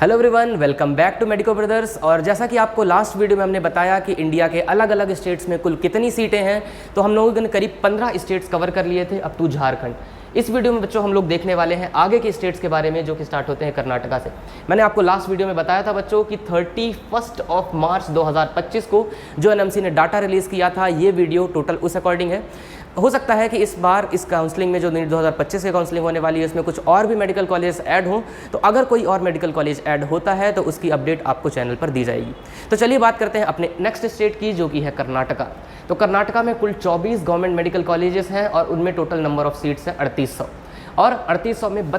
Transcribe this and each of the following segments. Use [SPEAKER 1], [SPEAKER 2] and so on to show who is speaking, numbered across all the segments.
[SPEAKER 1] Hello everyone, welcome back to Medico Brothers. और जैसा कि आपको लास्ट वीडियो में हमने बताया कि इंडिया के अलग अलग स्टेट्स में कुल कितनी सीटें हैं, तो हम लोगों ने करीब 15 स्टेट्स कवर कर लिए थे अप टू झारखंड। इस वीडियो में बच्चों हम लोग देखने वाले हैं आगे के स्टेट्स के बारे में जो कि स्टार्ट होते हैं कर्नाटका से। मैंने आपको लास्ट वीडियो में बताया था बच्चों कि 31 मार्च 2025 को जो एनएमसी ने डाटा रिलीज़ किया था, ये वीडियो टोटल उस अकॉर्डिंग है। हो सकता है कि इस बार इस काउंसलिंग में जो 2025 की काउंसलिंग होने वाली है उसमें कुछ और भी मेडिकल कॉलेज ऐड हों, तो अगर कोई और मेडिकल कॉलेज ऐड होता है तो उसकी अपडेट आपको चैनल पर दी जाएगी। तो चलिए बात करते हैं अपने नेक्स्ट स्टेट की जो कि है कर्नाटका। तो कर्नाटका में कुल 24 गवर्नमेंट मेडिकल कॉलेजेस हैं और उनमें टोटल नंबर ऑफ सीट्स है 3800 और 3800 में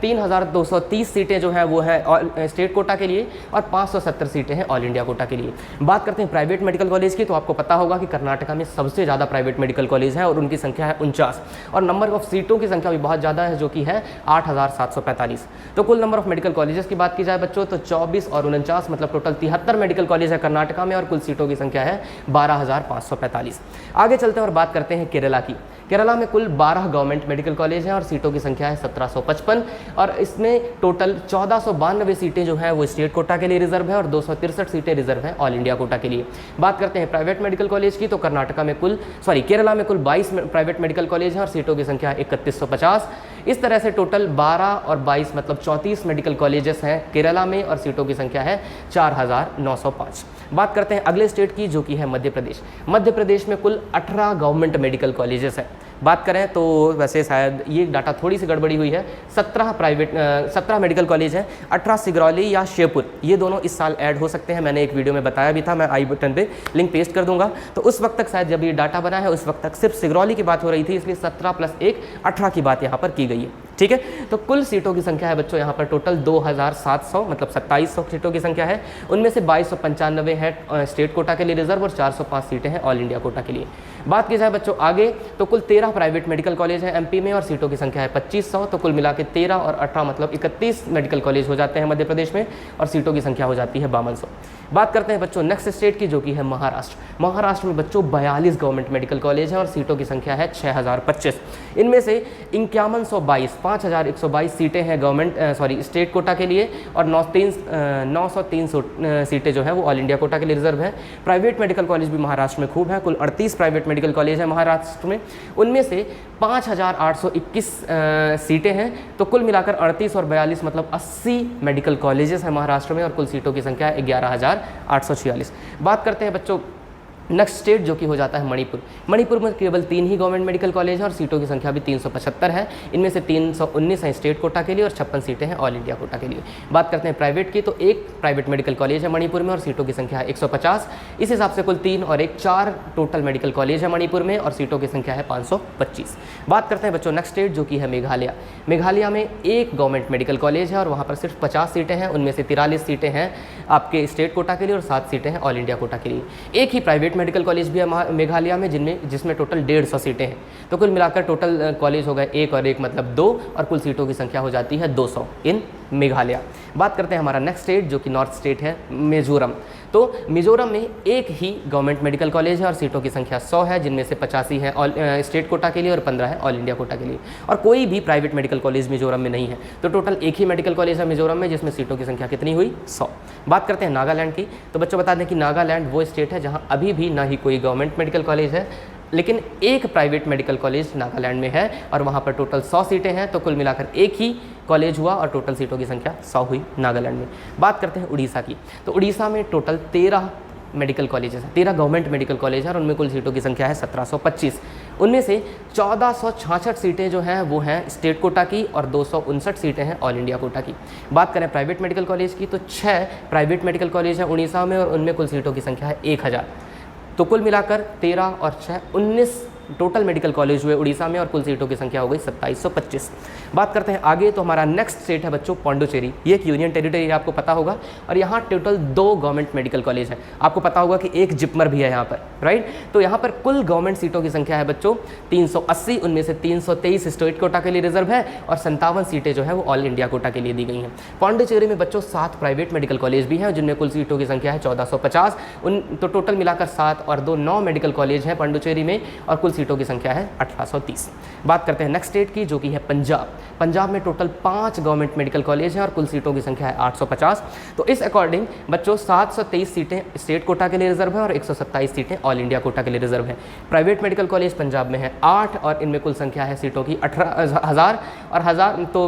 [SPEAKER 1] 3230 सीटें जो हैं वो है स्टेट कोटा के लिए और 570 सीटें हैं ऑल इंडिया कोटा के लिए। बात करते हैं प्राइवेट मेडिकल कॉलेज की, तो आपको पता होगा कि कर्नाटका में सबसे ज़्यादा प्राइवेट मेडिकल कॉलेज हैं और उनकी संख्या है 49 और नंबर ऑफ सीटों की संख्या भी बहुत ज़्यादा है जो कि है 8745। तो कुल नंबर ऑफ मेडिकल कॉलेजेस की बात की जाए बच्चों तो 24 और 49 मतलब टोटल 73 मेडिकल कॉलेज है कर्नाटका में और कुल सीटों की संख्या है 12545। आगे चलते हैं और बात करते हैं केरला की। केरला में कुल 12 गवर्नमेंट मेडिकल कॉलेज हैं और सीटों की संख्या है 1755 और इसमें टोटल 1492 सीटें जो हैं वो स्टेट कोटा के लिए रिजर्व है और 263 सीटें रिजर्व हैं ऑल इंडिया कोटा के लिए। बात करते हैं प्राइवेट मेडिकल कॉलेज की, तो केरला में कुल 22 प्राइवेट मेडिकल कॉलेज हैं और सीटों की संख्या 3150। इस तरह से टोटल 12 और 22 मतलब 34 मेडिकल कॉलेजेस हैं केरला में और सीटों की संख्या है 4905। बात करते हैं अगले स्टेट की जो कि है मध्य प्रदेश। मध्य प्रदेश में कुल 18 गवर्नमेंट मेडिकल कॉलेजेस हैं। बात करें तो वैसे शायद ये डाटा थोड़ी सी गड़बड़ी हुई है, 17 मेडिकल कॉलेज हैं। 18 सिगरौली या शेरपुर ये दोनों इस साल ऐड हो सकते हैं। मैंने एक वीडियो में बताया भी था, मैं आई बटन पे लिंक पेस्ट कर दूंगा। तो उस वक्त तक शायद जब ये डाटा बना है उस वक्त तक सिर्फ सिगरौली की बात हो रही थी, इसलिए 17 + 1 18 की बात यहाँ पर की गई है। ठीक है, तो कुल सीटों की संख्या है बच्चों यहाँ पर टोटल 2700 मतलब 2700 सीटों की संख्या है। उनमें से 2295 है स्टेट कोटा के लिए रिजर्व और 405 सीटें हैं ऑल इंडिया कोटा के लिए। बात की जाए बच्चों आगे तो कुल 13 प्राइवेट मेडिकल कॉलेज हैं एमपी में और सीटों की संख्या है 2500। तो कुल मिला के 13 और 18 मतलब 31 मेडिकल कॉलेज हो जाते हैं मध्य प्रदेश में और सीटों की संख्या हो जाती है 5200। बात करते हैं बच्चों नेक्स्ट स्टेट की जो कि है महाराष्ट्र। महाराष्ट्र में बच्चों 42 गवर्नमेंट मेडिकल कॉलेज हैं और सीटों की संख्या है 6025। इनमें से 5122 सीटें हैं स्टेट कोटा के लिए और 903 सीटें जो है वो ऑल इंडिया कोटा के लिए रिजर्व है। प्राइवेट मेडिकल कॉलेज भी महाराष्ट्र में खूब है, कुल 38 प्राइवेट मेडिकल कॉलेज हैं महाराष्ट्र में। उनमें से 5821 सीटें हैं। तो कुल मिलाकर 38 और 42 मतलब 80 मेडिकल कॉलेजेस हैं महाराष्ट्र में और कुल सीटों की संख्या है 11846। बात करते हैं बच्चों नेक्स्ट स्टेट जो कि हो जाता है मणिपुर। मणिपुर में केवल 3 ही गवर्नमेंट मेडिकल कॉलेज हैं और सीटों की संख्या भी 375 है। इनमें से 319 हैं स्टेट कोटा के लिए और 56 सीटें हैं ऑल इंडिया कोटा के लिए। बात करते हैं प्राइवेट की, तो एक प्राइवेट मेडिकल कॉलेज है मणिपुर में और सीटों की संख्या है 150। इस हिसाब से कुल 3 और 1 4 टोटल मेडिकल कॉलेज है मणिपुर में और सीटों की संख्या है 525। बात करते हैं बच्चों नेक्स्ट स्टेट जो कि है मेघालय। मेघालय में एक गवर्नमेंट मेडिकल कॉलेज है और वहाँ पर सिर्फ 50 सीटें हैं। उनमें से 43 सीटें हैं आपके स्टेट कोटा के लिए और 7 सीटें हैं ऑल इंडिया कोटा के लिए। एक ही प्राइवेट मेडिकल कॉलेज भी है मेघालय में जिसमें टोटल 150 सीटें हैं। तो कुल मिलाकर टोटल कॉलेज हो गए 1 और 1 मतलब 2 और कुल सीटों की संख्या हो जाती है 200 इन मेघालय। बात करते हैं हमारा नेक्स्ट स्टेट जो कि नॉर्थ स्टेट है मिजोरम। तो मिजोरम में एक ही गवर्नमेंट मेडिकल कॉलेज है और सीटों की संख्या 100 है, जिनमें से 85 है स्टेट कोटा के लिए और 15 है ऑल इंडिया कोटा के लिए। और कोई भी प्राइवेट मेडिकल कॉलेज मिजोरम में नहीं है। तो टोटल एक ही मेडिकल कॉलेज है मिजोरम में जिसमें सीटों की संख्या कितनी हुई 100। बात करते हैं नागालैंड की, तो बच्चों बता दें कि नागालैंड वो स्टेट है जहाँ अभी भी ना ही कोई गवर्नमेंट मेडिकल कॉलेज है लेकिन एक प्राइवेट मेडिकल कॉलेज नागालैंड में है और वहाँ पर टोटल 100 सीटें हैं। तो कुल मिलाकर एक ही कॉलेज हुआ और टोटल सीटों की संख्या 100 हुई नागालैंड में। बात करते हैं उड़ीसा की, तो उड़ीसा में टोटल 13 मेडिकल कॉलेजेस हैं, 13 गवर्नमेंट मेडिकल कॉलेज हैं और उनमें कुल सीटों की संख्या है 1725। उनमें से 1466 सीटें जो हैं वो हैं स्टेट कोटा की और 259 सीटें हैं ऑल इंडिया कोटा की। बात करें प्राइवेट मेडिकल कॉलेज की, तो 6 प्राइवेट मेडिकल कॉलेज हैं उड़ीसा में और उनमें कुल सीटों की संख्या है 1000। तो कुल मिलाकर 13 और 6 19 टोटल मेडिकल कॉलेज हुए उड़ीसा में और कुल सीटों की संख्या हो गई 2725। बात करते हैं आगे, तो हमारा नेक्स्ट स्टेट है बच्चों पौंडुचेरी। ये एक यूनियन टेरिटरी है, आपको पता होगा, और यहाँ टोटल 2 गवर्नमेंट मेडिकल कॉलेज हैं। आपको पता होगा कि एक जिपमर भी है यहाँ पर, राइट। तो यहाँ पर कुल गवर्नमेंट सीटों की संख्या है बच्चों 380, उनमें से 323 स्टेट कोटा के लिए रिजर्व है और 57 सीटें जो है वो ऑल इंडिया कोटा के लिए दी गई हैं। पौंडुचेरी में बच्चों 7 प्राइवेट मेडिकल कॉलेज भी हैं जिनमें कुल सीटों की संख्या है 1450। तो टोटल मिलाकर 7 और 2 9 मेडिकल कॉलेज हैं पौंडुचेरी में और कुल सीटों की संख्या है 1830। बात करते हैं नेक्स्ट स्टेट की जो कि है पंजाब। पंजाब में टोटल 5 गवर्नमेंट मेडिकल कॉलेज हैं और कुल सीटों की संख्या है 850। तो इस अकॉर्डिंग बच्चों 723 सीटें स्टेट कोटा के लिए रिजर्व हैं और 127 सीटें ऑल इंडिया कोटा के लिए रिजर्व हैं। प्राइवेट मेडिकल कॉलेज पंजाब में है 8 और इनमें कुल संख्या है सीटों की 18,000 और 1000, तो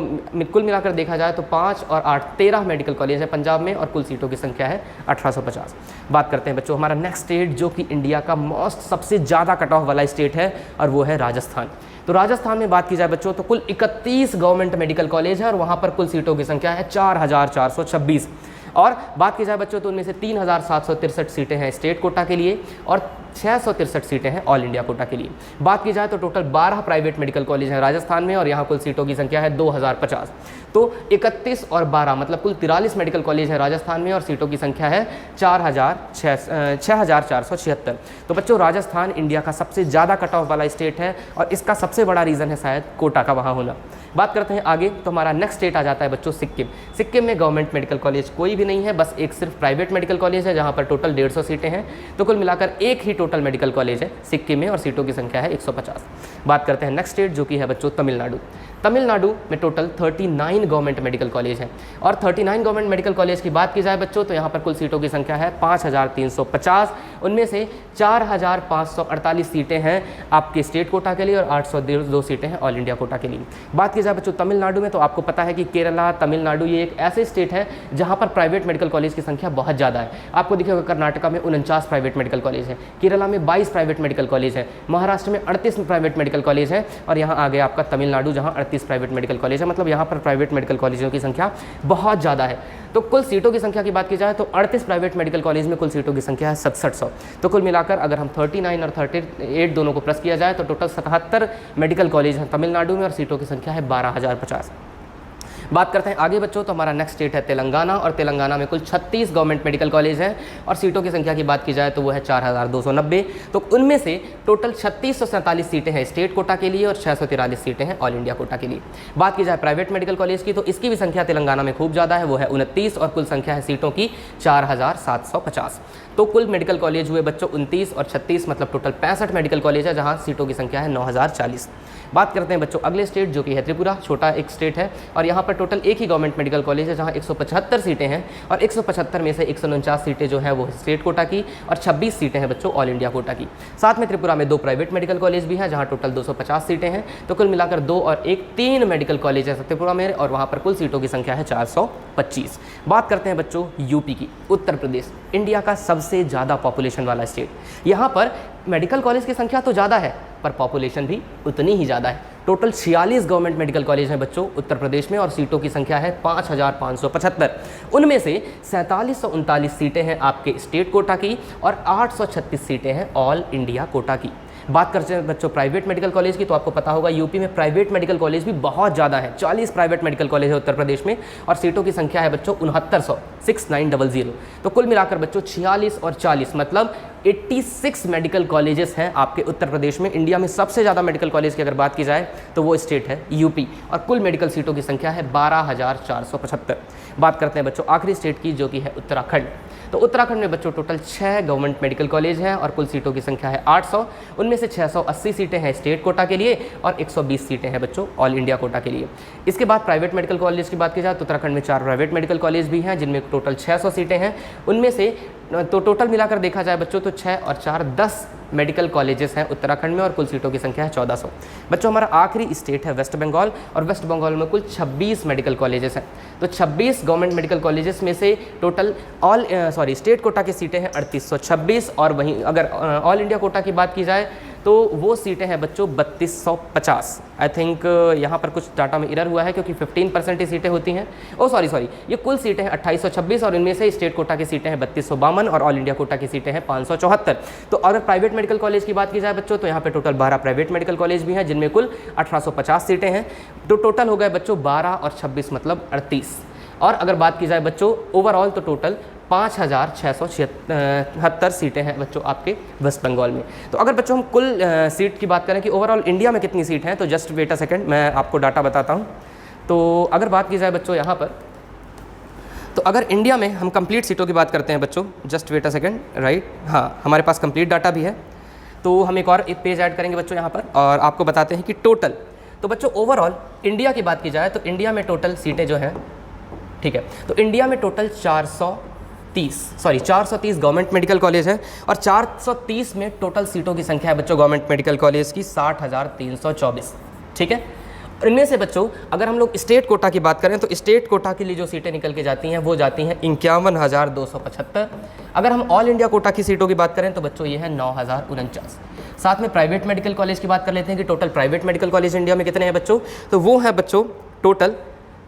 [SPEAKER 1] कुल मिलाकर देखा जाए तो 5 और 8 13 मेडिकल कॉलेज है पंजाब में और कुल सीटों की संख्या है 1850। बात करते हैं बच्चों हमारा नेक्स्ट स्टेट जो कि इंडिया का मोस्ट सबसे ज़्यादा कट ऑफ वाला स्टेट है और वो है राजस्थान। तो राजस्थान में बात की जाए बच्चों तो कुल 31 गवर्नमेंट मेडिकल कॉलेज है और वहाँ पर कुल सीटों की संख्या है 4426। और बात की जाए बच्चों तो उनमें से 3763 सीटें हैं स्टेट कोटा के लिए और 663 सीटें हैं ऑल इंडिया कोटा के लिए। बात की जाए तो टोटल 12 प्राइवेट मेडिकल कॉलेज हैं राजस्थान में और यहाँ कुल सीटों की संख्या है 2050। तो 31 और 12 मतलब कुल 43 मेडिकल कॉलेज हैं राजस्थान में और सीटों की संख्या है 6476। तो बच्चों राजस्थान इंडिया का सबसे ज़्यादा कट ऑफ वाला स्टेट है और इसका सबसे बड़ा रीज़न है शायद कोटा का वहाँ होना। बात करते हैं आगे तो हमारा नेक्स्ट स्टेट आ जाता है बच्चों सिक्किम। सिक्किम में गवर्नमेंट मेडिकल कॉलेज कोई भी नहीं है, बस एक सिर्फ प्राइवेट मेडिकल कॉलेज है जहाँ पर टोटल 150 सीटें हैं। तो कुल मिलाकर एक ही टोटल मेडिकल कॉलेज है सिक्किम में और सीटों की संख्या है 150। बात करते हैं नेक्स्ट स्टेट जो कि है बच्चों तमिलनाडु। तमिलनाडु में टोटल 39 गवर्नमेंट मेडिकल कॉलेज हैं और 39 गवर्नमेंट मेडिकल कॉलेज की बात की जाए बच्चों तो यहाँ पर कुल सीटों की संख्या है 5350। उनमें से 4548 सीटें हैं आपके स्टेट कोटा के लिए और 802 सीटें हैं ऑल इंडिया कोटा के लिए। बात की जाए बच्चों तमिलनाडु में तो आपको पता है कि केरला तमिलनाडु ये एक ऐसे स्टेट है जहाँ पर प्राइवेट मेडिकल कॉलेज की संख्या बहुत ज़्यादा है। आपको दिखेगा कर्नाटका में 49 प्राइवेट मेडिकल कॉलेज है, केरला में 22 प्राइवेट मेडिकल कॉलेज है, महाराष्ट्र में 38 प्राइवेट मेडिकल कॉलेज है और यहाँ आ गया आपका तमिलनाडु जहाँ 38 प्राइवेट मेडिकल कॉलेज है। मतलब यहाँ पर प्राइवेट मेडिकल कॉलेजों की संख्या बहुत ज़्यादा है। तो कुल सीटों की संख्या की बात की जाए तो 38 प्राइवेट मेडिकल कॉलेज में कुल सीटों की संख्या है 6700। तो कुल मिलाकर अगर हम 39 और 38 दोनों को प्लस किया जाए तो टोटल 77 मेडिकल कॉलेज हैं तमिलनाडु में और सीटों की संख्या है 12050। बात करते हैं आगे बच्चों तो हमारा नेक्स्ट स्टेट है तेलंगाना और तेलंगाना में कुल 36 गवर्नमेंट मेडिकल कॉलेज हैं और सीटों की संख्या की बात की जाए तो वो है 4290। तो उनमें से टोटल 3647 सीटें हैं स्टेट कोटा के लिए और 643 सीटें हैं ऑल इंडिया कोटा के लिए। बात की जाए प्राइवेट मेडिकल कॉलेज की तो इसकी भी संख्या तेलंगाना में खूब ज़्यादा है, वो है 29 और कुल संख्या है सीटों की 4750। तो कुल मेडिकल कॉलेज हुए बच्चों 29 और 36 मतलब टोटल 65 मेडिकल कॉलेज है जहाँ सीटों की संख्या है 9040। बात करते हैं बच्चों अगले स्टेट जो कि है त्रिपुरा। छोटा एक स्टेट है और यहाँ पर टोटल एक ही गवर्नमेंट मेडिकल कॉलेज है जहाँ 175 सीटें हैं और 175 में से 149 सीटें जो है वो स्टेट कोटा की और 26 सीटें हैं बच्चों ऑल इंडिया कोटा की। साथ में त्रिपुरा में 2 प्राइवेट मेडिकल कॉलेज भी हैं जहाँ टोटल 250 सीटें हैं। तो कुल मिलाकर 2 और 1 3 मेडिकल कॉलेज है त्रिपुरा में और वहाँ पर कुल सीटों की संख्या है 425। बात करते हैं बच्चों यूपी की। उत्तर प्रदेश इंडिया का सबसे ज़्यादा पॉपुलेशन वाला स्टेट। यहाँ पर मेडिकल कॉलेज की संख्या तो ज़्यादा है पर पॉपुलेशन भी उतनी ही ज़्यादा है। टोटल 46 गवर्नमेंट मेडिकल कॉलेज हैं बच्चों उत्तर प्रदेश में और सीटों की संख्या है 5575। उनमें से 4739 सीटें हैं आपके स्टेट कोटा की और 836 सीटें हैं ऑल इंडिया कोटा की। बात करते हैं बच्चों प्राइवेट मेडिकल कॉलेज की तो आपको पता होगा यूपी में प्राइवेट मेडिकल कॉलेज भी बहुत ज़्यादा है। 40 प्राइवेट मेडिकल कॉलेज है उत्तर प्रदेश में और सीटों की संख्या है बच्चों 6900। तो कुल मिलाकर बच्चों 46 और 40 मतलब 86 मेडिकल कॉलेजेस हैं आपके उत्तर प्रदेश में। इंडिया में सबसे ज़्यादा मेडिकल कॉलेज की अगर बात की जाए तो वो स्टेट है यूपी और कुल मेडिकल सीटों की संख्या है 12475। बात करते हैं बच्चों आखिरी स्टेट की जो कि है उत्तराखंड। तो उत्तराखंड में बच्चों टोटल 6 गवर्नमेंट मेडिकल कॉलेज हैं और कुल सीटों की संख्या है 800। उनमें से 680 सीटें हैं स्टेट कोटा के लिए और 120 सीटें हैं बच्चों ऑल इंडिया कोटा के लिए। इसके बाद प्राइवेट मेडिकल कॉलेज की बात की जाए तो उत्तराखंड में 4 प्राइवेट मेडिकल कॉलेज भी हैं जिनमें टोटल 600 सीटें हैं। उनमें से तो टोटल मिलाकर देखा जाए बच्चों तो 6 और 4 10 मेडिकल कॉलेजेस हैं उत्तराखंड में और कुल सीटों की संख्या है 1400। बच्चों हमारा आखिरी स्टेट है वेस्ट बंगाल और वेस्ट बंगाल में कुल 26 मेडिकल कॉलेजेस हैं। तो 26 गवर्नमेंट मेडिकल कॉलेजेस में से टोटल स्टेट कोटा की सीटें हैं 3826 और वहीं अगर ऑल इंडिया कोटा की बात की जाए तो वो सीटें हैं बच्चों 3250। आई थिंक यहाँ पर कुछ डाटा में एरर हुआ है क्योंकि 15% ही सीटें होती हैं। सॉरी ये कुल सीटें हैं 2826 और इनमें से स्टेट कोटा की सीटें हैं 3252 और ऑल इंडिया कोटा की सीटें हैं 574। तो अगर प्राइवेट मेडिकल कॉलेज की बात की जाए बच्चों तो यहाँ पे टोटल 12 प्राइवेट मेडिकल कॉलेज भी हैं जिनमें कुल 1850 सीटें हैं। तो टोटल हो गए बच्चों 12 और 26 मतलब 38। और अगर बात की जाए बच्चों ओवरऑल तो टोटल 5676 सीटें हैं बच्चों आपके वेस्ट बंगाल में। तो अगर बच्चों हम कुल सीट की बात करें कि ओवरऑल इंडिया में कितनी सीट हैं तो जस्ट वेट अ सेकंड मैं आपको डाटा बताता हूं। तो अगर बात की जाए बच्चों यहाँ पर तो अगर इंडिया में हम कंप्लीट सीटों की बात करते हैं बच्चों just wait a second right, हाँ हमारे पास कंप्लीट डाटा भी है। तो हम एक और पेज ऐड करेंगे बच्चों यहाँ पर और आपको बताते हैं कि टोटल तो बच्चों ओवरऑल इंडिया की बात की जाए तो इंडिया में टोटल सीटें जो हैं, ठीक है, तो इंडिया में टोटल 430 गवर्नमेंट मेडिकल कॉलेज हैं और 430 में टोटल सीटों की संख्या है बच्चों गवर्नमेंट मेडिकल कॉलेज की 60,324, ठीक है। इनमें से बच्चों अगर हम लोग स्टेट कोटा की बात करें तो स्टेट कोटा के लिए जो सीटें निकल के जाती हैं वो जाती हैं 51,275। अगर हम ऑल इंडिया कोटा की सीटों की बात करें तो बच्चों ये है 9,049। साथ में प्राइवेट मेडिकल कॉलेज की बात कर लेते हैं कि total private medical college India में कितने हैं बच्चों, तो वो है बच्चों टोटल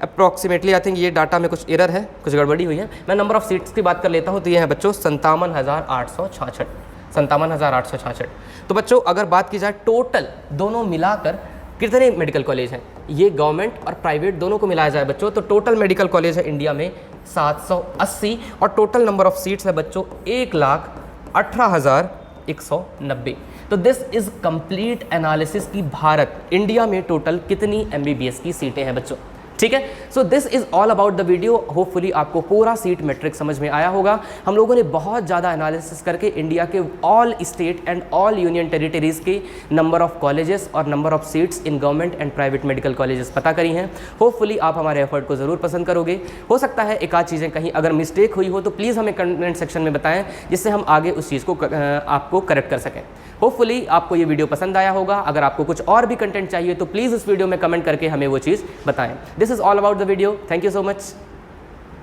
[SPEAKER 1] अप्रॉक्सीमेटली, आई थिंक ये डाटा में कुछ एरर है, कुछ गड़बड़ी हुई है, मैं नंबर ऑफ सीट्स की बात कर लेता हूँ तो ये है बच्चों 57,866। तो बच्चों अगर बात की जाए टोटल दोनों मिलाकर कितने मेडिकल कॉलेज हैं, ये गवर्नमेंट और प्राइवेट दोनों को मिलाया जाए बच्चों तो टोटल मेडिकल कॉलेज है इंडिया में 780 और टोटल नंबर ऑफ सीट्स है बच्चों 1,18,190। तो दिस इज कंप्लीट एनालिसिस की भारत इंडिया में टोटल कितनी MBBS की सीटें हैं बच्चों, ठीक है। So this is all about the video. Hopefully आपको पूरा सीट मैट्रिक्स समझ में आया होगा। हम लोगों ने बहुत ज़्यादा एनालिसिस करके इंडिया के all state and all union territories के नंबर ऑफ कॉलेजेस और number of seats in government and private medical colleges पता करी हैं। होपफुली आप हमारे एफर्ट को ज़रूर पसंद करोगे। हो सकता है एक आध चीज़ें कहीं अगर मिस्टेक हुई हो तो प्लीज़ हमें कमेंट सेक्शन में बताएं जिससे हम आगे उस चीज़ को आपको करेक्ट कर सकें। होपफुली आपको ये वीडियो पसंद आया होगा। अगर आपको कुछ और भी कंटेंट चाहिए तो प्लीज़ इस वीडियो में कमेंट करके हमें वो चीज़ बताएं। This is all about the video. Thank you so much.